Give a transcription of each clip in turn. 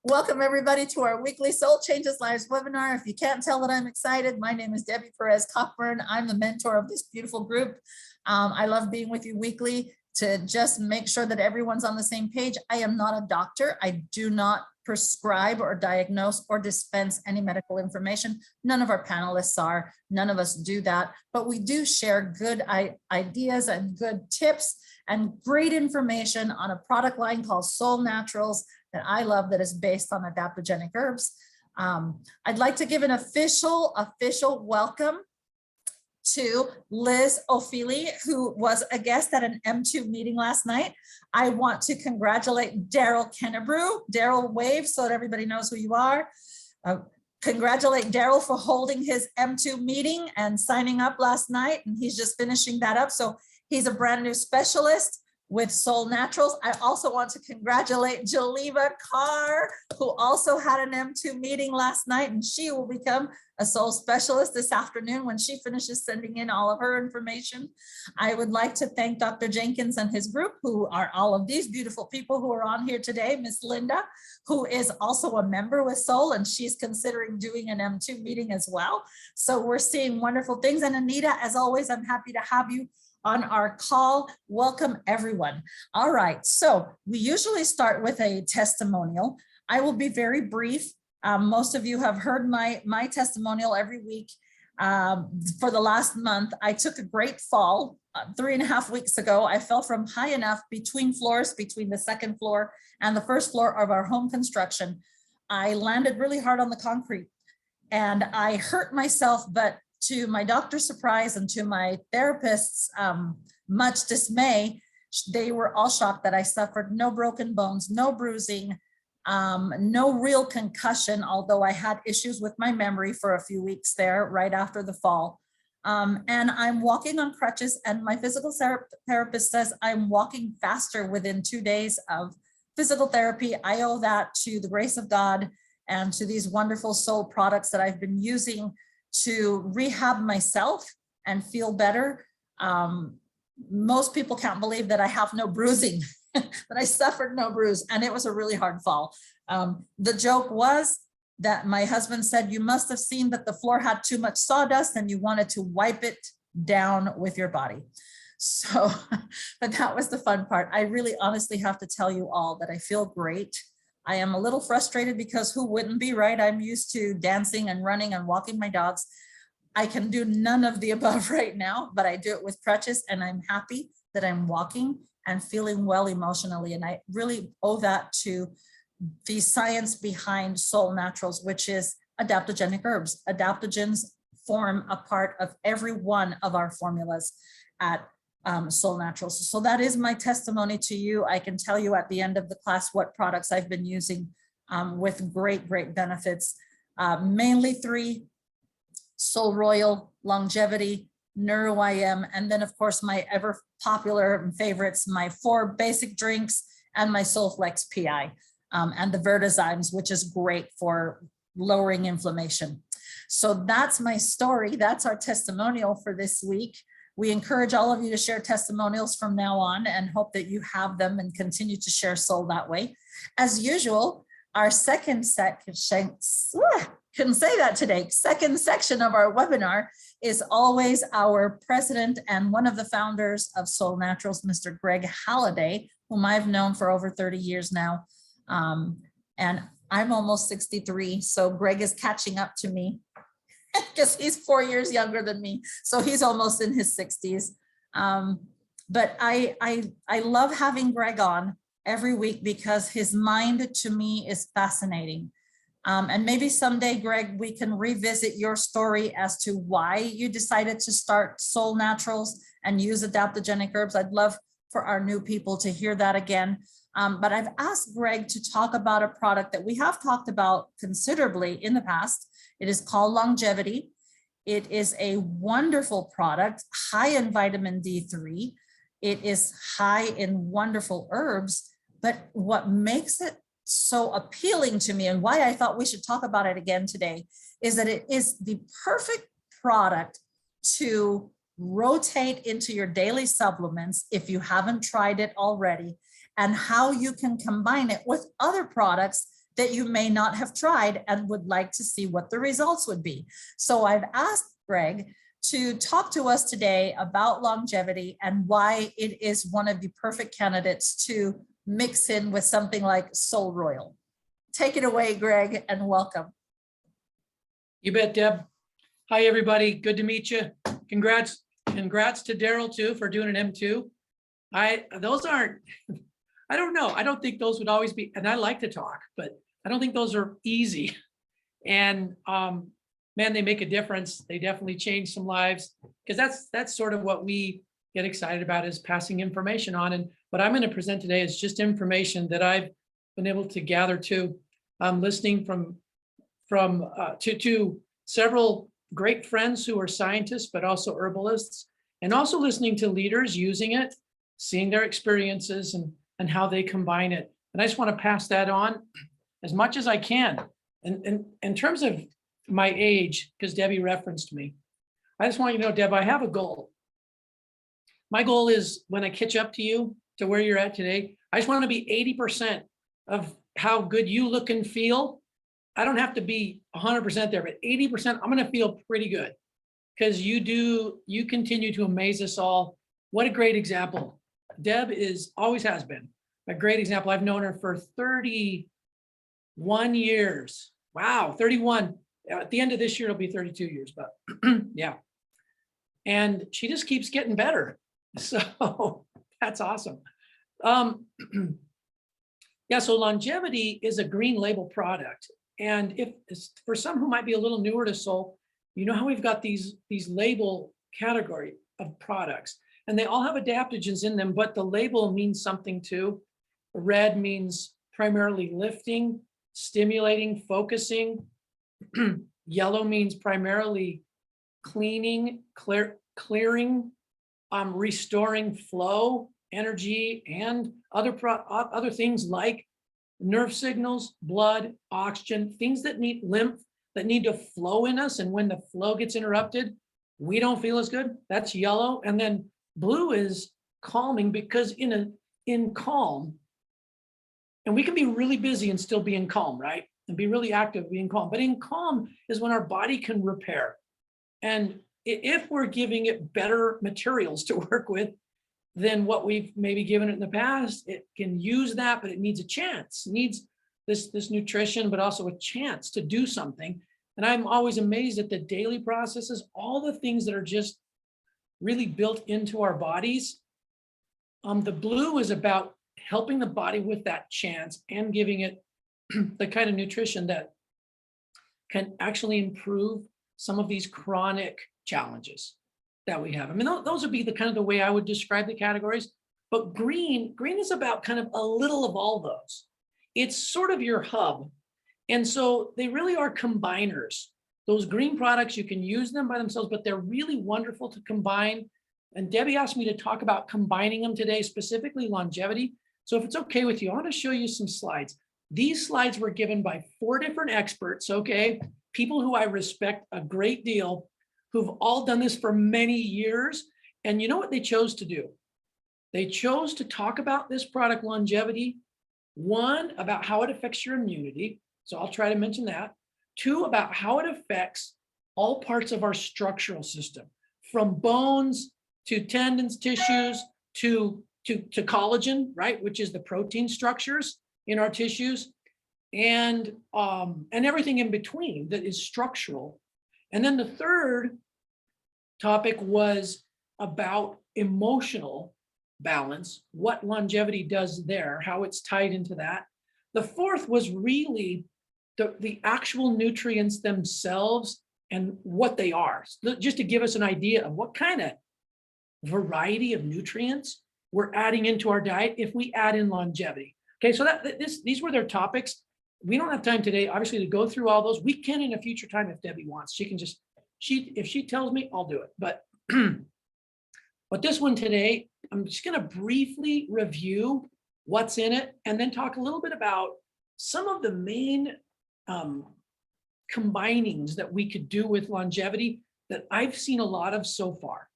Welcome everybody to our weekly Soul Changes Lives webinar. If you can't tell that I'm excited, my name is Debbie Perez Cockburn. I'm the mentor of this beautiful group. I love being with you weekly to just make sure that everyone's on the same page. I am not a doctor. I do not prescribe or diagnose or dispense any medical information. None of our panelists are. None of us do that, but we do share good ideas and good tips and great information on a product line called Soul Naturals that I love, that is based on adaptogenic herbs. I'd like to give an official welcome to Liz O'Feely, who was a guest at an M2 meeting last night. I want to congratulate Daryl Kennebrew. Daryl, wave so that everybody knows who you are. Congratulate Daryl for holding his M2 meeting and signing up last night, and he's just finishing that up. So he's a brand new specialist with Soul Naturals. I also want to congratulate Jaliva Carr, who also had an M2 meeting last night, and she will become a soul specialist this afternoon when she finishes sending in all of her information. I would like to thank Dr. Jenkins and his group, who are all of these beautiful people who are on here today. Miss Linda, who is also a member with Soul, and she's considering doing an M2 meeting as well. So we're seeing wonderful things. And Anita, as always, I'm happy to have you on our call. Welcome everyone. All right, so we usually start with a testimonial. I will be very brief. Most of you have heard my testimonial every week. For the last month, I took a great fall 3.5 weeks ago. I fell from high enough between floors, between the second floor and the first floor of our home construction. I landed really hard on the concrete and I hurt myself, but to my doctor's surprise and to my therapist's much dismay, they were all shocked that I suffered no broken bones, no bruising, no real concussion, although I had issues with my memory for a few weeks there right after the fall. And I'm walking on crutches, and my physical therapist says I'm walking faster within 2 days of physical therapy. I owe that to the grace of God and to these wonderful Soul products that I've been using to rehab myself and feel better. Most people can't believe that I have no bruising, that I suffered no bruise, and it was a really hard fall. The joke was that my husband said, you must have seen that the floor had too much sawdust and you wanted to wipe it down with your body. So, but that was the fun part. I really honestly have to tell you all that I feel great. I am a little frustrated because who wouldn't be, right? I'm used to dancing and running and walking my dogs. I can do none of the above right now, but I do it with crutches, and I'm happy that I'm walking and feeling well emotionally. And I really owe that to the science behind Soul Naturals, which is adaptogenic herbs. Adaptogens form a part of every one of our formulas at Soul Naturals. So that is my testimony to you. I can tell you at the end of the class what products I've been using with great benefits. Mainly 3: Soul Royal, LongeviD3, NeuroIM, and then of course my ever popular favorites, my 4 basic drinks and my SoulFlex PI, and the Vertizymes, which is great for lowering inflammation. So that's my story. That's our testimonial for this week. We encourage all of you to share testimonials from now on and hope that you have them and continue to share Soul that way. As usual, our second section of our webinar is always our president and one of the founders of Soul Naturals, Mr. Greg Halliday, whom I've known for over 30 years now. And I'm almost 63, so Greg is catching up to me, because he's 4 years younger than me. So he's almost in his 60s. But I love having Greg on every week because his mind to me is fascinating. And maybe someday, Greg, we can revisit your story as to why you decided to start Soul Naturals and use adaptogenic herbs. I'd love for our new people to hear that again. But I've asked Greg to talk about a product that we have talked about considerably in the past. It is called LongeviD3. It is a wonderful product, high in vitamin D3. It is high in wonderful herbs, but what makes it so appealing to me and why I thought we should talk about it again today is that it is the perfect product to rotate into your daily supplements if you haven't tried it already, and how you can combine it with other products that you may not have tried and would like to see what the results would be. So I've asked Greg to talk to us today about longevity and why it is one of the perfect candidates to mix in with something like Soul Royal. Take it away, Greg, and welcome. You bet, Deb. Hi, everybody. Good to meet you. Congrats to Daryl too for doing an M2. Those aren't, I don't know. I don't think those would always be, and I like to talk, but I don't think those are easy. And man, they make a difference. They definitely change some lives, because that's sort of what we get excited about, is passing information on. And what I'm going to present today is just information that I've been able to gather to, listening to several great friends who are scientists, but also herbalists, and also listening to leaders using it, seeing their experiences and how they combine it. And I just want to pass that on as much as I can. And in terms of my age, because Debbie referenced me, I just want you to know, Deb, I have a goal. My goal is, when I catch up to you to where you're at today, I just want to be 80% of how good you look and feel. I don't have to be 100% there, but 80%, I'm going to feel pretty good, because you continue to amaze us all. What a great example. Deb always has been a great example. I've known her for 31 years. Wow, 31. At the end of this year, it'll be 32 years, but yeah. And she just keeps getting better. So that's awesome. Yeah, so LongeviD is a green label product. And if for some who might be a little newer to Soul, you know how we've got these label category of products, and they all have adaptogens in them, but the label means something too. Red means primarily lifting, stimulating, focusing. Yellow means primarily cleaning, clearing, restoring flow, energy, and other things like nerve signals, blood, oxygen, things that need lymph, that need to flow in us. And when the flow gets interrupted, we don't feel as good. That's yellow. And then blue is calming, because in calm, and we can be really busy and still be in calm, right? And be really active, being calm. But in calm is when our body can repair. And if we're giving it better materials to work with than what we've maybe given it in the past, it can use that, but it needs a chance. It needs this nutrition, but also a chance to do something. And I'm always amazed at the daily processes, all the things that are just really built into our bodies. The blue is about helping the body with that chance and giving it the kind of nutrition that can actually improve some of these chronic challenges that we have. I mean, those would be the kind of the way I would describe the categories. But green is about kind of a little of all those. It's sort of your hub. And so they really are combiners. Those green products, you can use them by themselves, but they're really wonderful to combine. And Debbie asked me to talk about combining them today, specifically longevity. So if it's okay with you, I want to show you some slides. These slides were given by 4 different experts, okay? People who I respect a great deal, who've all done this for many years. And you know what they chose to do? They chose to talk about this product, longevity. 1, about how it affects your immunity. So I'll try to mention that. 2, about how it affects all parts of our structural system, from bones to tendons, tissues, to collagen, right? Which is the protein structures in our tissues, and everything in between that is structural. And then the 3rd topic was about emotional balance, what longevity does there, how it's tied into that. The 4th was really the actual nutrients themselves and what they are, just to give us an idea of what kind of variety of nutrients we're adding into our diet if we add in longevity. Okay, so these were their topics. We don't have time today, obviously, to go through all those. We can in a future time if Debbie wants. She can just, if she tells me, I'll do it. But this one today, I'm just going to briefly review what's in it and then talk a little bit about some of the main combinings that we could do with longevity that I've seen a lot of so far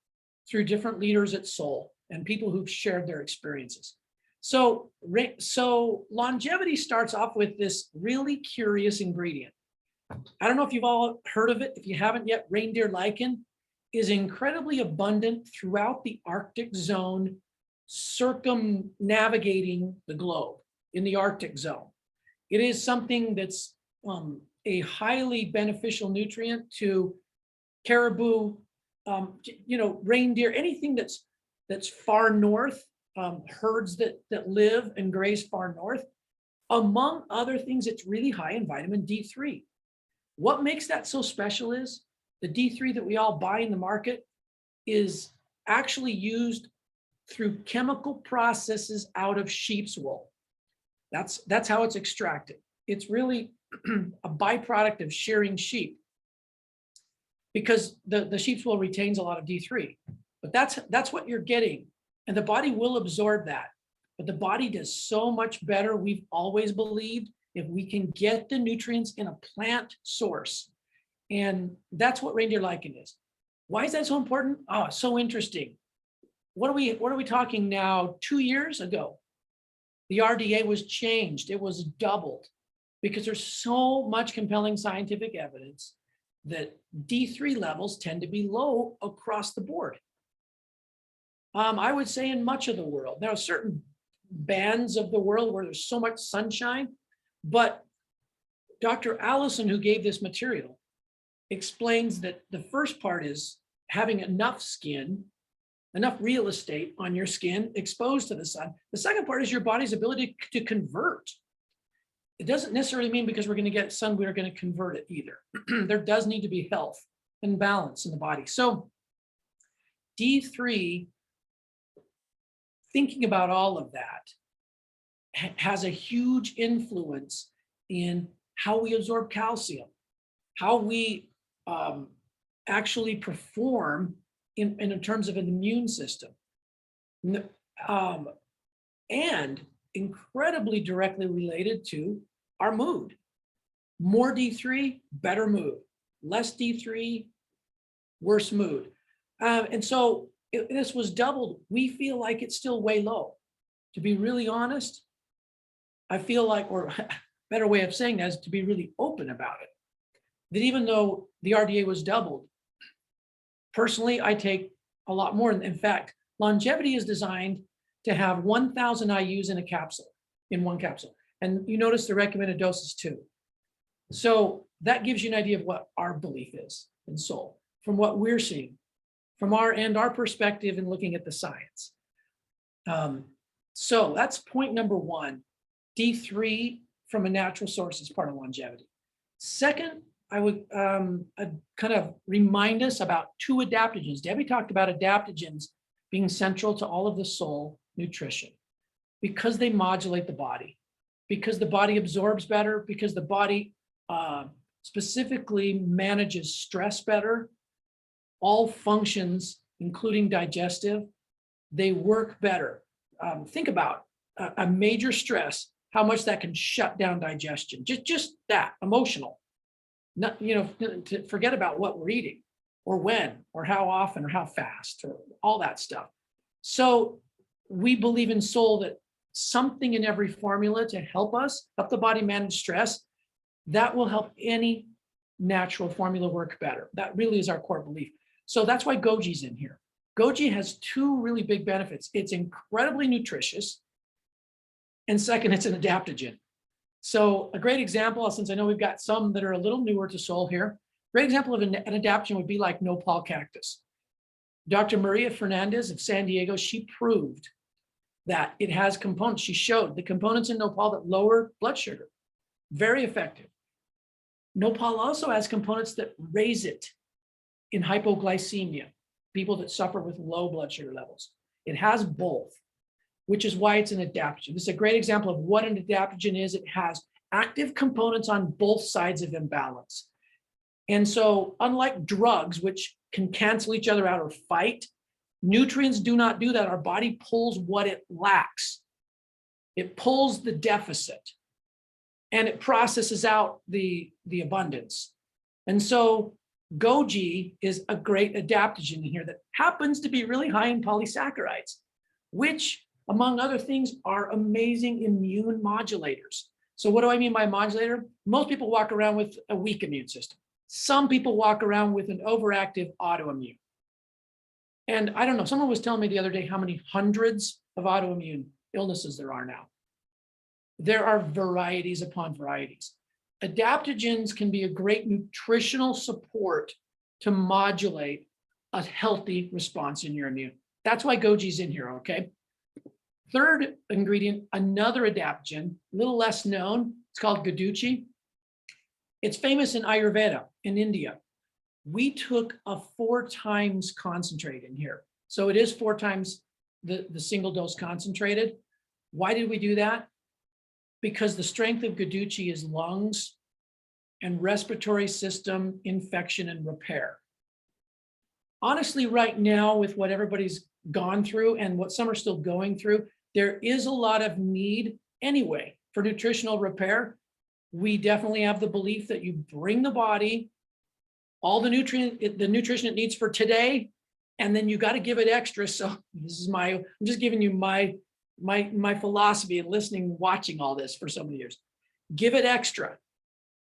through different leaders at Soul and people who've shared their experiences. So longevity starts off with this really curious ingredient. I don't know if you've all heard of it. If you haven't yet, reindeer lichen is incredibly abundant throughout the Arctic zone, circumnavigating the globe in the Arctic zone. It is something that's a highly beneficial nutrient to caribou, reindeer, anything that's far north, herds that live and graze far north. Among other things, it's really high in vitamin D3. What makes that so special is the D3 that we all buy in the market is actually used through chemical processes out of sheep's wool. That's how it's extracted. It's really a byproduct of shearing sheep, because the sheep's wool retains a lot of D3. But that's what you're getting, and the body will absorb that. But the body does so much better, we've always believed, if we can get the nutrients in a plant source. And that's what reindeer lichen is. Why is that so important? Oh, so interesting. What are we talking now? 2 years ago, the RDA was changed. It was doubled because there's so much compelling scientific evidence that D3 levels tend to be low across the board. I would say in much of the world. Now, certain bands of the world where there's so much sunshine, but Dr. Allison, who gave this material, explains that the first part is having enough skin, enough real estate on your skin exposed to the sun. The second part is your body's ability to convert. It doesn't necessarily mean because we're going to get sun, we're going to convert it either. There does need to be health and balance in the body. So D3, thinking about all of that, has a huge influence in how we absorb calcium, how we actually perform in terms of an immune system, and incredibly directly related to our mood. More D3, better mood. Less D3, worse mood. And so this was doubled. We feel like it's still way low. To be really honest, I feel like, or a better way of saying that is to be really open about it, that even though the RDA was doubled, personally, I take a lot more. In fact, LongeviD is designed to have 1,000 IUs in one capsule. And you notice the recommended dose is 2. So that gives you an idea of what our belief is in Soul, from what we're seeing, from our perspective in looking at the science. So that's point number 1. D3 from a natural source is part of longevity. Second, I would kind of remind us about 2 adaptogens. Debbie talked about adaptogens being central to all of the soul nutrition because they modulate the body, because the body absorbs better, because the body specifically manages stress better, all functions, including digestive, they work better. Think about a major stress, how much that can shut down digestion, just that, emotional. Not, to forget about what we're eating or when or how often or how fast or all that stuff. So we believe in Soul that something in every formula to help the body manage stress, that will help any natural formula work better. That really is our core belief. So that's why goji's in here. Goji has 2 really big benefits. It's incredibly nutritious. And second, it's an adaptogen. So a great example, since I know we've got some that are a little newer to Soul here, great example of an adaptogen would be like nopal cactus. Dr. Maria Fernandez of San Diego, she proved that it has components. She showed the components in nopal that lower blood sugar. Very effective. Nopal also has components that raise it in hypoglycemia, people that suffer with low blood sugar levels. It has both, which is why it's an adaptogen. This is a great example of what an adaptogen is. It has active components on both sides of imbalance. And so unlike drugs, which can cancel each other out or fight, nutrients do not do that. Our body pulls what it lacks. It pulls the deficit and it processes out the abundance. And so goji is a great adaptogen in here that happens to be really high in polysaccharides, which among other things, are amazing immune modulators. So what do I mean by modulator? Most people walk around with a weak immune system. Some people walk around with an overactive autoimmune. And I don't know, someone was telling me the other day how many hundreds of autoimmune illnesses there are now. There are varieties upon varieties. Adaptogens can be a great nutritional support to modulate a healthy response in your immune. That's why goji's in here, okay? Third ingredient, another adaptogen, a little less known, it's called Gadacu. It's famous in Ayurveda in India. We took a 4 times concentrate in here. So it is 4 times the single dose concentrated. Why did we do that? Because the strength of Gadacu is lungs and respiratory system infection and repair. Honestly, right now, with what everybody's gone through and what some are still going through, there is a lot of need anyway for nutritional repair. We definitely have the belief that you bring the body all the nutrient, the nutrition it needs for today, and then you got to give it extra. So this is I'm just giving you my philosophy and listening, watching all this for so many years. Give it extra,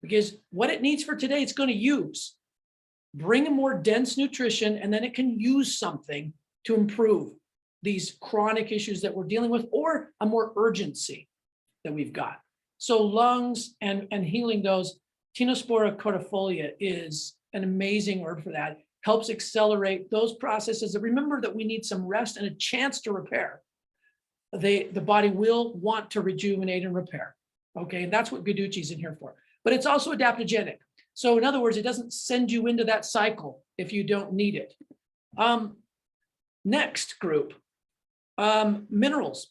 because what it needs for today, it's going to use. Bring a more dense nutrition, and then it can use something to improve these chronic issues that we're dealing with, or a more urgency that we've got. So lungs and healing those, Tinospora cordifolia is an amazing herb for that. Helps accelerate those processes. Remember that we need some rest and a chance to repair. The body will want to rejuvenate and repair. Okay, and that's what Gadacu's in here for. But it's also adaptogenic. So in other words, it doesn't send you into that cycle if you don't need it. Next group, minerals.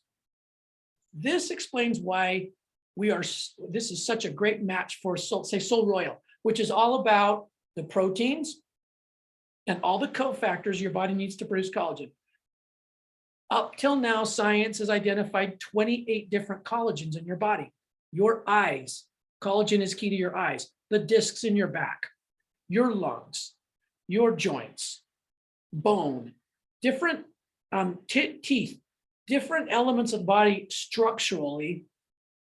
This explains why this is such a great match for SolleRoyal, which is all about the proteins and all the cofactors your body needs to produce collagen. Up till now, science has identified 28 different collagens in your body. Your eyes, collagen is key to your eyes, the discs in your back, your lungs, your joints, bone, different teeth, different elements of the body structurally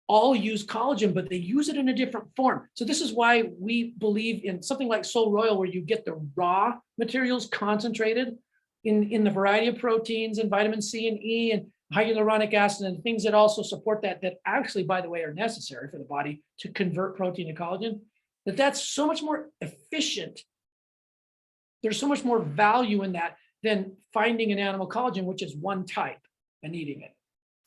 all use collagen, but they use it in a different form. So this is why we believe in something like SolleRoyal, where you get the raw materials concentrated in the variety of proteins and vitamin C and E and hyaluronic acid and things that also support that actually, by the way, are necessary for the body to convert protein to collagen, that's so much more efficient. There's so much more value in that than finding an animal collagen, which is one type, and eating it.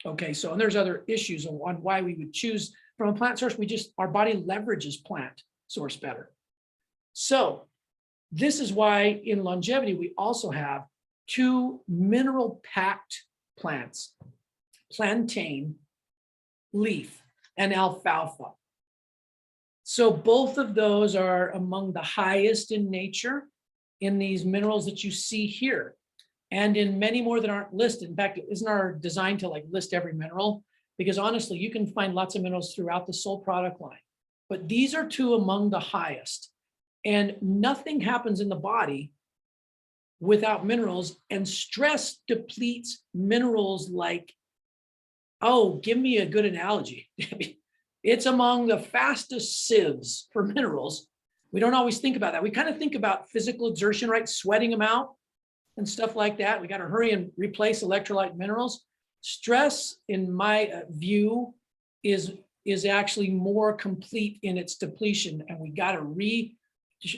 Okay, so and there's other issues on why we would choose from a plant source. Our body leverages plant source better. So this is why in LongeviD, we also have 2 mineral packed plants, plantain, leaf, and alfalfa. So both of those are among the highest in nature in these minerals that you see here, and in many more that aren't listed. In fact, isn't our design to list every mineral? Because honestly, you can find lots of minerals throughout the Solle product line, but these are 2 among the highest. And nothing happens in the body without minerals, and stress depletes minerals like, oh, give me a good analogy. It's among the fastest sieves for minerals. We don't always think about that. We kind of think about physical exertion, right? Sweating them out and stuff like that. We got to hurry and replace electrolyte minerals. Stress, in my view, is actually more complete in its depletion, and we got to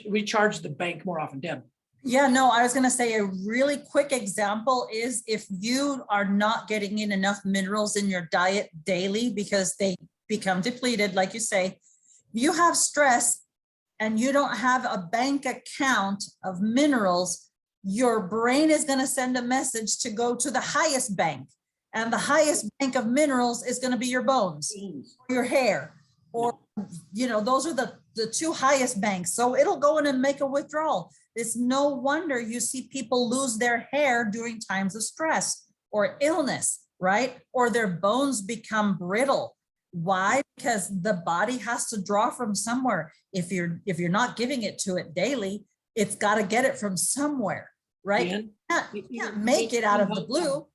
recharge the bank more often. Deb. Yeah, no, I was going to say a really quick example is if you are not getting in enough minerals in your diet daily because they become depleted, like you say, you have stress and you don't have a bank account of minerals, your brain is going to send a message to go to the highest bank. And the highest bank of minerals is going to be your bones, or your hair, or, those are the 2 highest banks. So it'll go in and make a withdrawal. It's no wonder you see people lose their hair during times of stress or illness, right? Or their bones become brittle. Why? Because the body has to draw from somewhere. If you're not giving it to it daily, it's got to get it from somewhere, right? You can't make it out of the blue.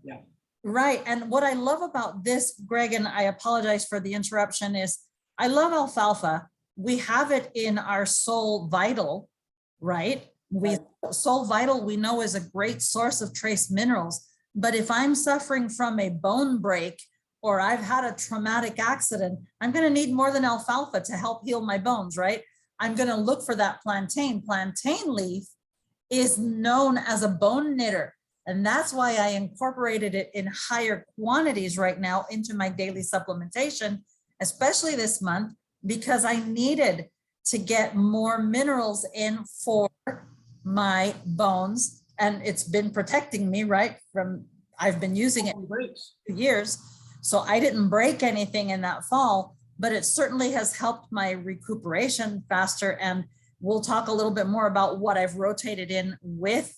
Yeah. Right. And what I love about this, Greg, and I apologize for the interruption, is I love alfalfa. We have it in our SolleVital, right? Right. SolleVital, we know, is a great source of trace minerals. But if I'm suffering from a bone break or I've had a traumatic accident, I'm going to need more than alfalfa to help heal my bones, right? I'm going to look for that plantain. Plantain leaf is known as a bone knitter. And that's why I incorporated it in higher quantities right now into my daily supplementation, especially this month, because I needed to get more minerals in for my bones. And it's been protecting me, right? I've been using it for years. So I didn't break anything in that fall, but it certainly has helped my recuperation faster. And we'll talk a little bit more about what I've rotated in with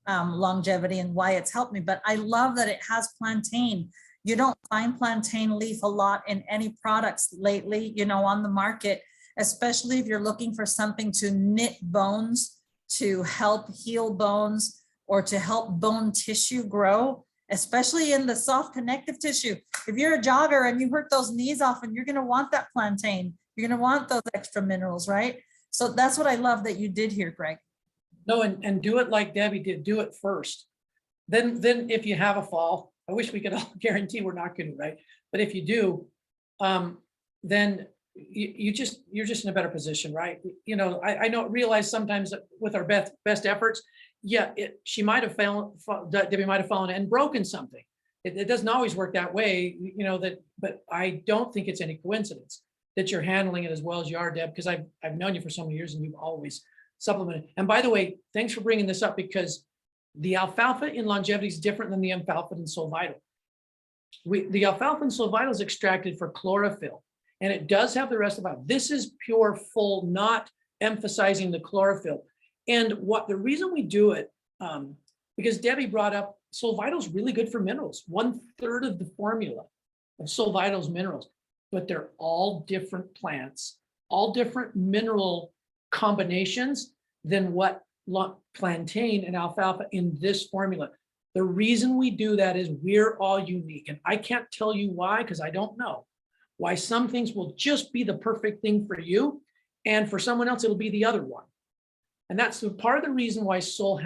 LongeviD and why it's helped me. But I love that it has plantain. You don't find plantain leaf a lot in any products lately, on the market, especially if you're looking for something to knit bones, to help heal bones, or to help bone tissue grow, especially in the soft connective tissue. If you're a jogger and you hurt those knees often, you're going to want that plantain. You're going to want those extra minerals, right? So that's what I love that you did here, Greg. No, and do it like Debbie did, do it first. Then if you have a fall, I wish we could all guarantee we're not going to, right? But if you do, then you're just in a better position, right? I don't realize sometimes that with our best efforts, yeah, Debbie might have fallen and broken something. It doesn't always work that way, but I don't think it's any coincidence that you're handling it as well as you are, Deb, because I've known you for so many years and you've always supplemented. And by the way, thanks for bringing this up, because the alfalfa in LongeviD is different than the alfalfa in SolleVital. The alfalfa in SolleVital is extracted for chlorophyll, and it does have the rest of it. This is pure full, not emphasizing the chlorophyll. And the reason we do it, because Debbie brought up, SolleVital is really good for minerals. 1/3 of the formula of SolleVital is minerals, but they're all different plants, all different mineral combinations than what plantain and alfalfa in this formula. The reason we do that is we're all unique, and I can't tell you why, because I don't know why. Some things will just be the perfect thing for you, and for someone else it'll be the other one. And that's part of the reason why Soul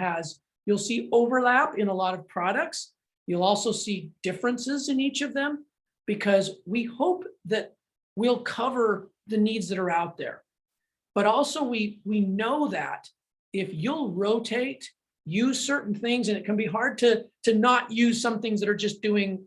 you'll see overlap in a lot of products. You'll also see differences in each of them, because we hope that we'll cover the needs that are out there. But also we know that if you'll rotate, use certain things, and it can be hard to not use some things that are just doing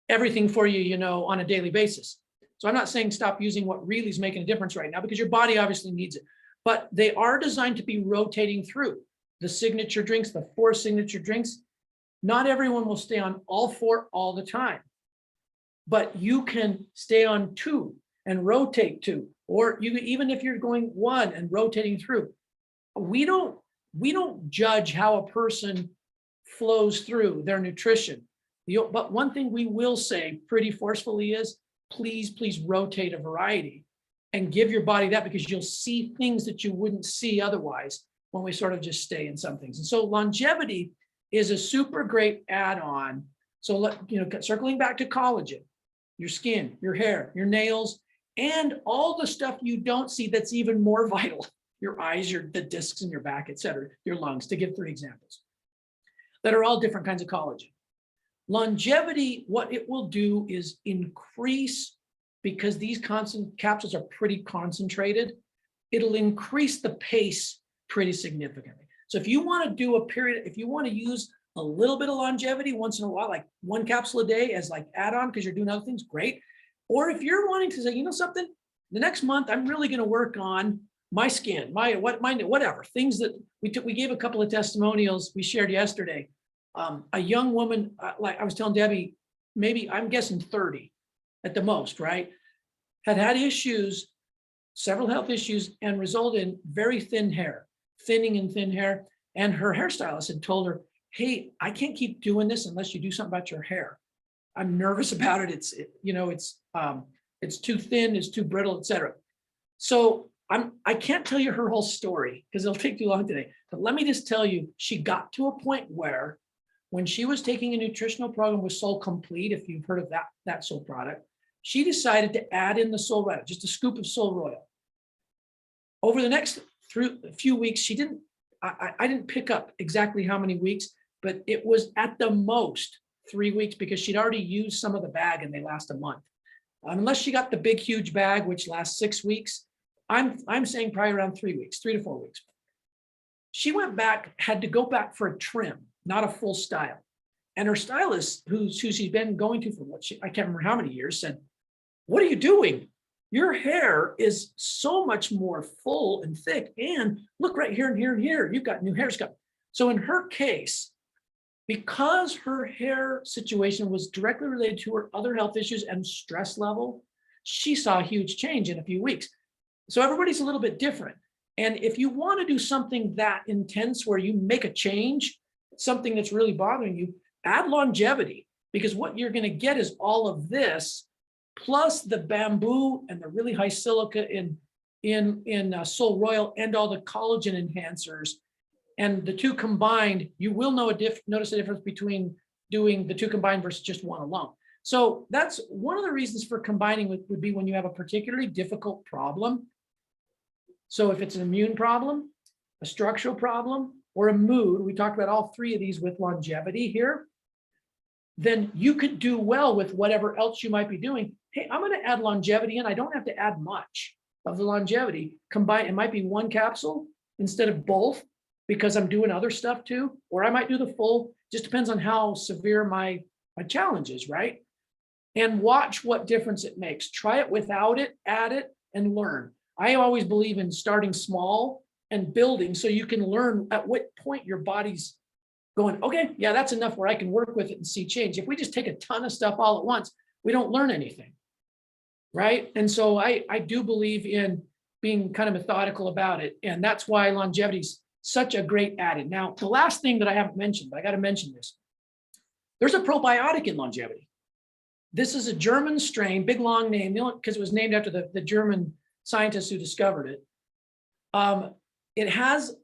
everything for you, on a daily basis. So I'm not saying stop using what really is making a difference right now, because your body obviously needs it. But they are designed to be rotating through the signature drinks, the 4 signature drinks. Not everyone will stay on all 4 all the time, but you can stay on 2 and rotate 2, or even if you're going 1 and rotating through. We don't judge how a person flows through their nutrition. But one thing we will say pretty forcefully is, please rotate a variety and give your body that, because you'll see things that you wouldn't see otherwise when we sort of just stay in some things. And so LongeviD is a super great add-on. So circling back to collagen, your skin, your hair, your nails, and all the stuff you don't see that's even more vital, your eyes, the discs in your back, et cetera, your lungs, to give 3 examples, that are all different kinds of collagen. LongeviD, what it will do is increase, because these capsules are pretty concentrated, it'll increase the pace pretty significantly. So if you want to do a period, if you want to use a little bit of LongeviD once in a while, like 1 capsule a day as like add-on because you're doing other things, great. Or if you're wanting to say, something, the next month I'm really going to work on my skin, whatever things that we gave a couple of testimonials we shared yesterday. A young woman, like I was telling Debbie, maybe I'm guessing 30 at the most, right? Had issues, several health issues, and resulted in very thin hair, thinning and thin hair. And her hairstylist had told her, hey, I can't keep doing this unless you do something about your hair. I'm nervous about it. It's too thin, it's too brittle, et cetera. So I can't tell you her whole story because it'll take too long today. But let me just tell you, she got to a point where when she was taking a nutritional program with Soul Complete, if you've heard of that Soul product, she decided to add in the Soul Royal, just a scoop of Soul Royal. Over the next few weeks, I didn't pick up exactly how many weeks, but it was at the most 3 weeks because she'd already used some of the bag and they last a month. Unless she got the big, huge bag, which lasts 6 weeks, I'm saying probably around 3 weeks, 3 to 4 weeks. She went back, had to go back for a trim, not a full style. And her stylist, who she's been going to for I can't remember how many years, said, "What are you doing? Your hair is so much more full and thick. And look right here and here and here, you've got new hair scalp." So in her case, because her hair situation was directly related to her other health issues and stress level, she saw a huge change in a few weeks. So everybody's a little bit different. And if you want to do something that intense where you make a change, something that's really bothering you, add LongeviD, because what you're going to get is all of this, plus the bamboo and the really high silica in Soul Royal and all the collagen enhancers. And the two combined, you will notice a difference between doing the two combined versus just one alone. So that's one of the reasons for combining would be when you have a particularly difficult problem. So if it's an immune problem, a structural problem, or a mood, we talked about all three of these with LongeviD here, then you could do well with whatever else you might be doing. Hey, I'm going to add LongeviD in. I don't have to add much of the LongeviD. Combine, it might be one capsule instead of both, because I'm doing other stuff too, or I might do the full, just depends on how severe my challenge is, right? And watch what difference it makes. Try it without it, add it, and learn. I always believe in starting small and building so you can learn at what point your body's going, okay, yeah, that's enough where I can work with it and see change. If we just take a ton of stuff all at once, we don't learn anything, right? And so I do believe in being kind of methodical about it. And that's why LongeviD's such a great added. Now, the last thing that I haven't mentioned, but I got to mention this. There's a probiotic in LongeviD. This is a German strain, big long name, because it was named after the German scientists who discovered it. It has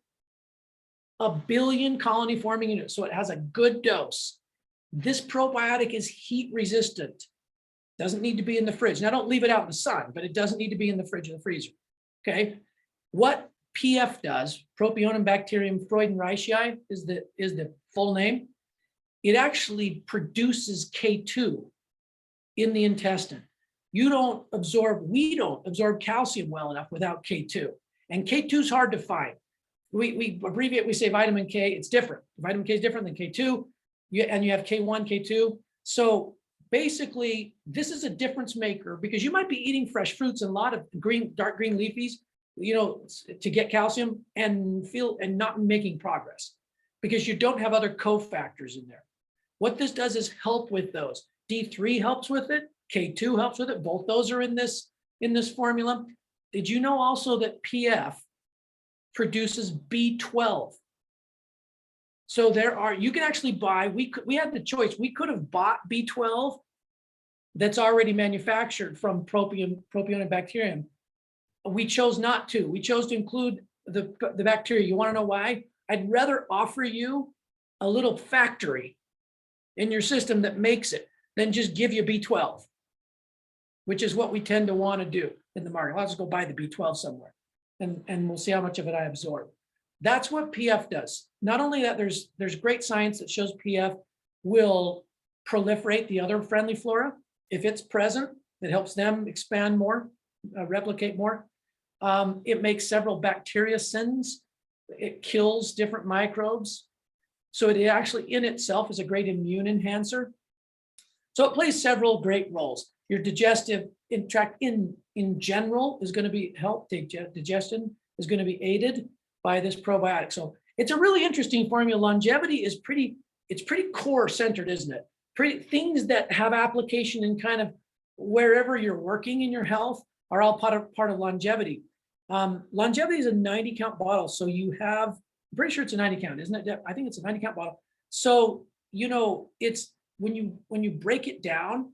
1 billion colony forming units, so it has a good dose. This probiotic is heat resistant. Doesn't need to be in the fridge. Now, don't leave it out in the sun, but it doesn't need to be in the fridge or the freezer. Okay. What PF does, Propionum bacterium freudenreichii is the full name. It actually produces K2 in the intestine. We don't absorb calcium well enough without K2. And K2 is hard to find. We abbreviate, we say vitamin K, it's different. Vitamin K is different than K2, and you have K1, K2. So basically, this is a difference maker because you might be eating fresh fruits and a lot of dark green leafies, to get calcium and not making progress because you don't have other cofactors in there. What this does is help with those. D3 helps with it. K2 helps with it. Both those are in this formula. Did you know also that PF produces B12? So you can actually buy, we had the choice. We could have bought B12 that's already manufactured from Propionum bacterium. We chose not to. We chose to include the bacteria. You want to know why? I'd rather offer you a little factory in your system that makes it than just give you B12, which is what we tend to want to do in the market. I'll just go buy the B12 somewhere and we'll see how much of it I absorb. That's what PF does. Not only that, there's great science that shows PF will proliferate the other friendly flora. If it's present, it helps them expand more, replicate more. It makes several bacteriocins. It kills different microbes. So it actually in itself is a great immune enhancer. So it plays several great roles. Your digestive tract in general is going to be helped. Digestion is going to be aided by this probiotic. So it's a really interesting formula. LongeviD is pretty core centered, isn't it? Things that have application in kind of wherever you're working in your health are all part of LongeviD. LongeviD is a 90 count bottle. So you have, I'm pretty sure it's a 90 count, isn't it? I think it's a 90 count bottle. So, it's when you break it down,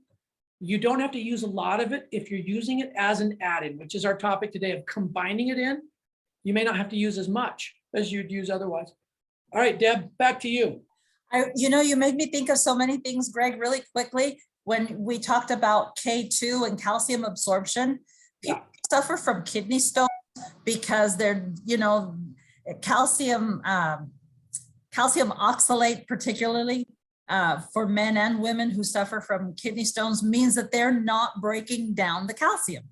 you don't have to use a lot of it. If you're using it as an add-in, which is our topic today of combining it in, you may not have to use as much as you'd use otherwise. All right, Deb, back to you. You made me think of so many things, Greg, really quickly. When we talked about K2 and calcium absorption, people suffer from kidney stones because they're, calcium, calcium oxalate, particularly for men and women who suffer from kidney stones, means that they're not breaking down the calcium.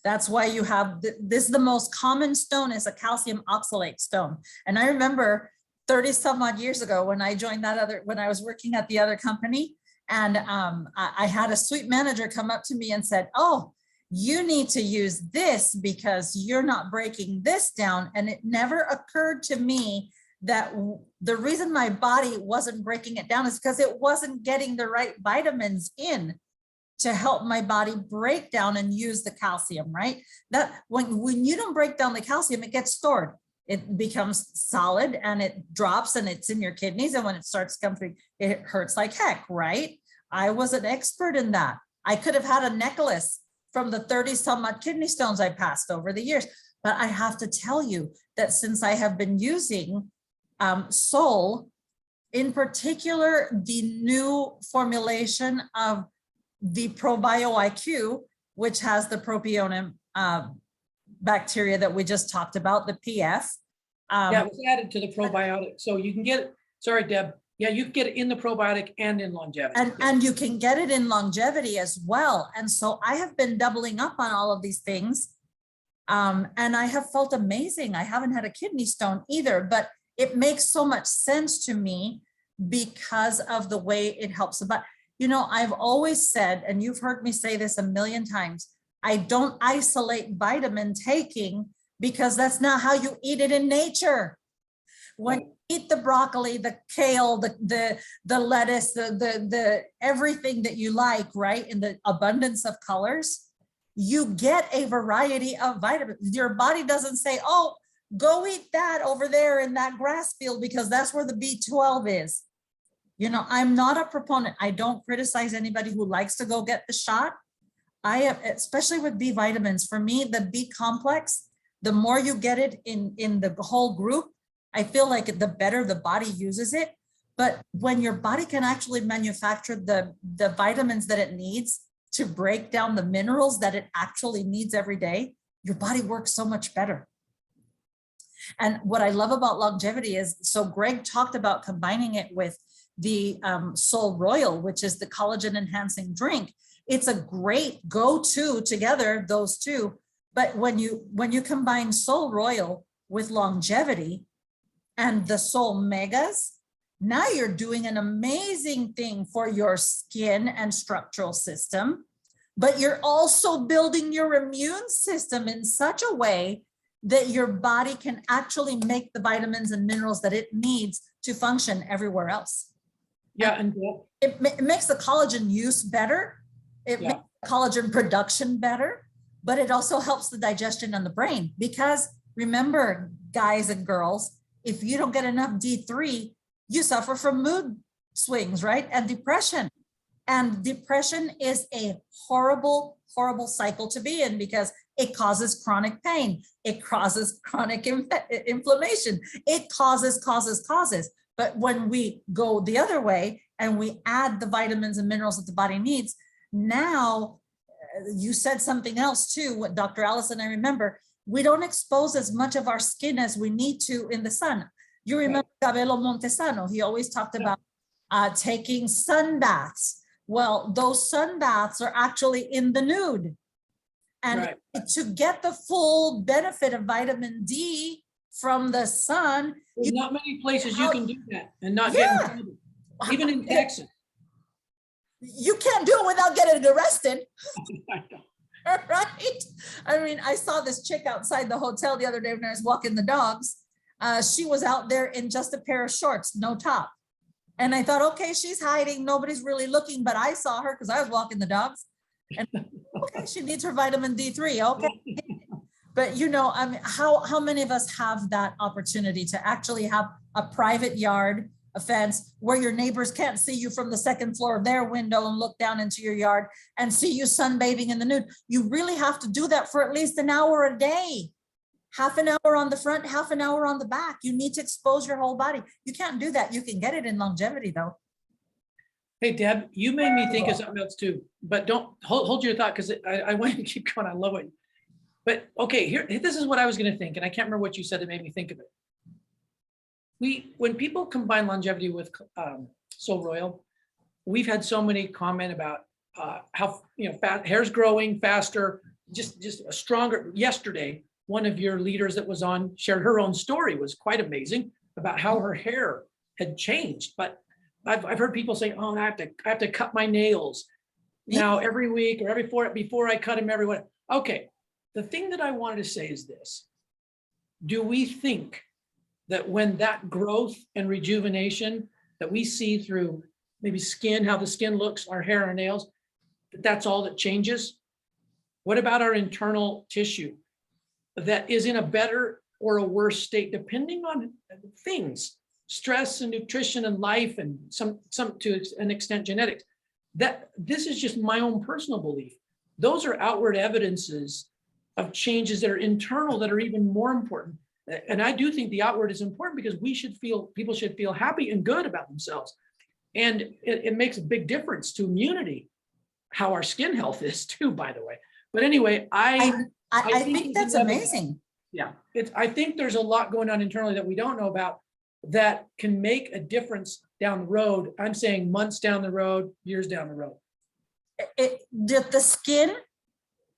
That's why you have this, the most common stone is a calcium oxalate stone. And I remember 30 some odd years ago when I joined when I was working at the other company, and I had a suite manager come up to me and said, oh, you need to use this because you're not breaking this down. And it never occurred to me that the reason my body wasn't breaking it down is because it wasn't getting the right vitamins in to help my body break down and use the calcium, right? That when you don't break down the calcium, it gets stored. It becomes solid and it drops and it's in your kidneys. And when it starts coming, it hurts like heck, right? I was an expert in that. I could have had a necklace from the 30 some odd kidney stones I passed over the years. But I have to tell you that since I have been using Soul, in particular, the new formulation of the Probio IQ, which has the propionum bacteria that we just talked about, the PF. Yeah, it was added to the probiotic. So you can get it, sorry, Deb. Yeah, you can get it in the probiotic and in longevity. And you can get it in longevity as well. And so I have been doubling up on all of these things. And I have felt amazing. I haven't had a kidney stone either, but it makes so much sense to me because of the way it helps. But, I've always said, and you've heard me say this a million times, I don't isolate vitamin taking because that's not how you eat it in nature. When you eat the broccoli, the kale, the lettuce, the everything that you like, right, in the abundance of colors, you get a variety of vitamins. Your body doesn't say, oh, go eat that over there in that grass field because that's where the B12 is. I'm not a proponent. I don't criticize anybody who likes to go get the shot. I am, especially with B vitamins. For me, the B complex, the more you get it in the whole group, I feel like the better the body uses it. But when your body can actually manufacture the vitamins that it needs to break down the minerals that it actually needs every day, your body works so much better. And what I love about longevity is, so Greg talked about combining it with the Soul Royal, which is the collagen enhancing drink. It's a great go-to together, those two. But when you combine Soul Royal with longevity and the Soul Megas, now you're doing an amazing thing for your skin and structural system, but you're also building your immune system in such a way that your body can actually make the vitamins and minerals that it needs to function everywhere else. Yeah, and it makes the collagen use better. It makes collagen production better, but it also helps the digestion and the brain. Because remember, guys and girls, if you don't get enough D3, you suffer from mood swings, right? And depression. And depression is a horrible, horrible cycle to be in because it causes chronic pain. It causes chronic inflammation. It causes. But when we go the other way and we add the vitamins and minerals that the body needs, now you said something else too, what Dr. Allison, I remember, we don't expose as much of our skin as we need to in the sun. You remember Cabello Montesano, he always talked about taking sun baths. Well, those sun baths are actually in the nude. And to get the full benefit of vitamin D from the sun, there's not many places you can do that and not get in trouble. Even in Texas. You can't do it without getting arrested. Right? I mean, I saw this chick outside the hotel the other day when I was walking the dogs. She was out there in just a pair of shorts, no top. And I thought, okay, she's hiding. Nobody's really looking, but I saw her because I was walking the dogs. And okay, she needs her vitamin D3. Okay. But I mean, how many of us have that opportunity to actually have a private yard, a fence where your neighbors can't see you from the second floor of their window and look down into your yard and see you sunbathing in the nude? You really have to do that for at least an hour a day. half an hour on the front, half an hour on the back. You need to expose your whole body. You can't do that. You can get it in longevity though. Hey, Deb, you made me think of something else too, but don't hold your thought because I want you to keep going. I love it. But okay, this is what I was going to think, and I can't remember what you said that made me think of it. When people combine longevity with Soul Royal, we've had so many comment about how hair's growing faster, just a stronger. Yesterday, one of your leaders that was on shared her own story. Was quite amazing about how her hair had changed. But I've heard people say, "Oh, I have to cut my nails now every week or before I cut them every week." Okay, the thing that I wanted to say is this: do we think that when that growth and rejuvenation that we see through maybe skin, how the skin looks, our hair, our nails, that's all that changes? What about our internal tissue that is in a better or a worse state, depending on things, stress and nutrition and life, and some to an extent genetics? That this is just my own personal belief. Those are outward evidences of changes that are internal that are even more important. And I do think the outward is important because people should feel happy and good about themselves. And it makes a big difference to immunity, how our skin health is too, by the way. But anyway, I think that's amazing. Yeah, I think there's a lot going on internally that we don't know about that can make a difference down the road. I'm saying months down the road, years down the road. The skin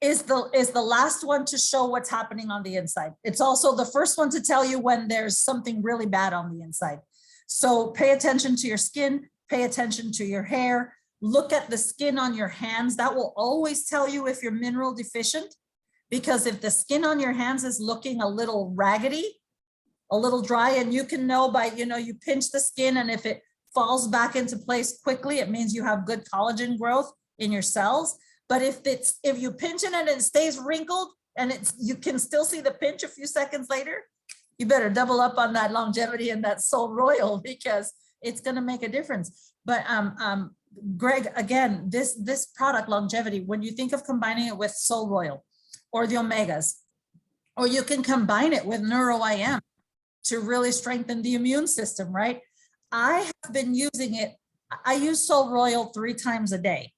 is the last one to show what's happening on the inside. It's also the first one to tell you when there's something really bad on the inside. So pay attention to your skin, pay attention to your hair, look at the skin on your hands. That will always tell you if you're mineral deficient, because if the skin on your hands is looking a little raggedy, a little dry, and you can know by, you pinch the skin, and if it falls back into place quickly, it means you have good collagen growth in your cells. But if you pinch it and it stays wrinkled and you can still see the pinch a few seconds later, you better double up on that longevity and that Soul Royal, because it's going to make a difference. But Greg, again, this product longevity, when you think of combining it with Soul Royal or the omegas, or you can combine it with NeuroIM to really strengthen the immune system, right? I have been using it. I use Soul Royal 3 times a day.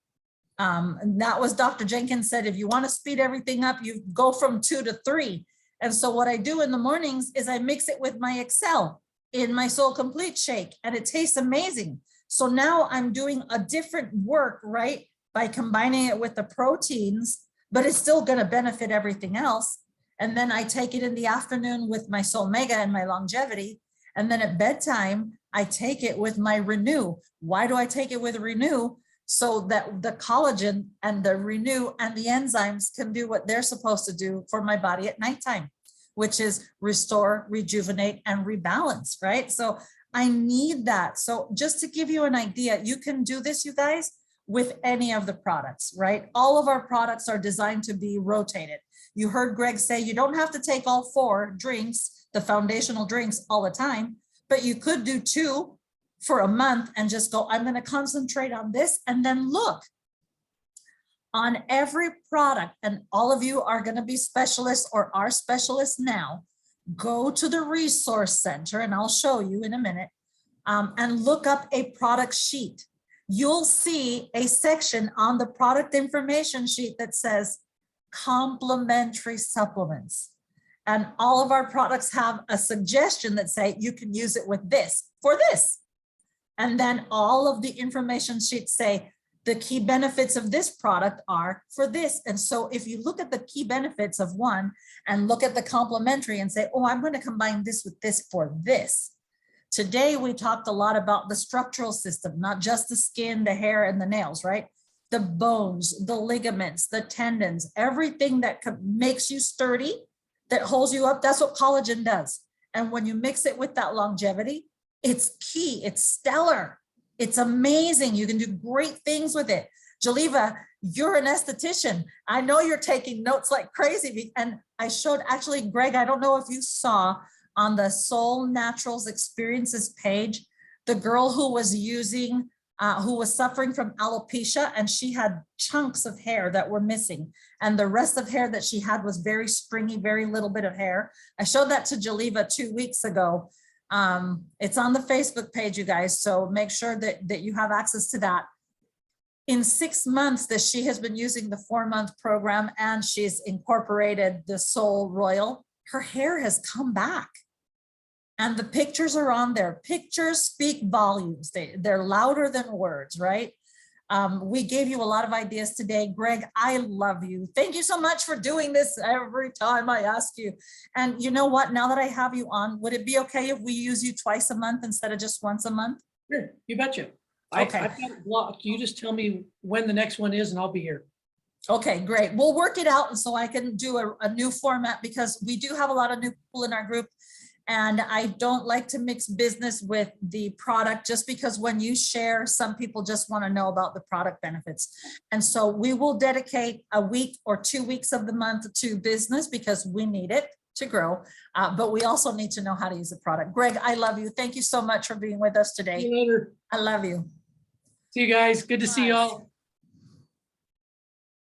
And that was Dr. Jenkins said, if you want to speed everything up, you go from 2 to 3. And so what I do in the mornings is I mix it with my Excel in my Soul Complete shake, and it tastes amazing. So now I'm doing a different work, right? By combining it with the proteins, but it's still going to benefit everything else. And then I take it in the afternoon with my Soul Mega and my longevity. And then at bedtime, I take it with my Renew. Why do I take it with Renew? So that the collagen and the Renew and the enzymes can do what they're supposed to do for my body at nighttime, which is restore, rejuvenate, and rebalance, right? So I need that. So just to give you an idea, you can do this, you guys, with any of the products, right? All of our products are designed to be rotated. You heard Greg say you don't have to take all 4 drinks, the foundational drinks, all the time, but you could do 2 for a month and just go, I'm going to concentrate on this. And then look on every product, and all of you are going to be specialists or are specialists now. Go to the resource center, and I'll show you in a minute, and look up a product sheet. You'll see a section on the product information sheet that says complementary supplements. And all of our products have a suggestion that say you can use it with this for this. And then all of the information sheets say the key benefits of this product are for this. And so if you look at the key benefits of one and look at the complementary and say, oh, I'm going to combine this with this for this. Today, we talked a lot about the structural system, not just the skin, the hair, and the nails, right? The bones, the ligaments, the tendons, everything that makes you sturdy, that holds you up. That's what collagen does. And when you mix it with that longevity, it's key, it's stellar, it's amazing. You can do great things with it. Jaliva, you're an esthetician. I know you're taking notes like crazy. And I showed, actually, Greg, I don't know if you saw on the Soul Naturals Experiences page, the girl who was using who was suffering from alopecia, and she had chunks of hair that were missing. And the rest of hair that she had was very stringy, very little bit of hair. I showed that to Jaliva 2 weeks ago. It's on the Facebook page, you guys. So make sure that you have access to that. In 6 months that she has been using the 4-month program and she's incorporated the Soul Royal, her hair has come back. And the pictures are on there. Pictures speak volumes. They're louder than words, right? We gave you a lot of ideas today. Greg, I love you. Thank you so much for doing this every time I ask you. And you know what? Now that I have you on, would it be okay if we use you twice a month instead of just once a month? Sure, you betcha. Okay. I've got it blocked. You just tell me when the next one is and I'll be here. Okay, great. We'll work it out. And so I can do a new format, because we do have a lot of new people in our group. And I don't like to mix business with the product, just because when you share, some people just want to know about the product benefits. And so we will dedicate a week or 2 weeks of the month to business, because we need it to grow. But we also need to know how to use the product. Greg, I love you. Thank you so much for being with us today. See you later. I love you. See you guys. Good to see you all.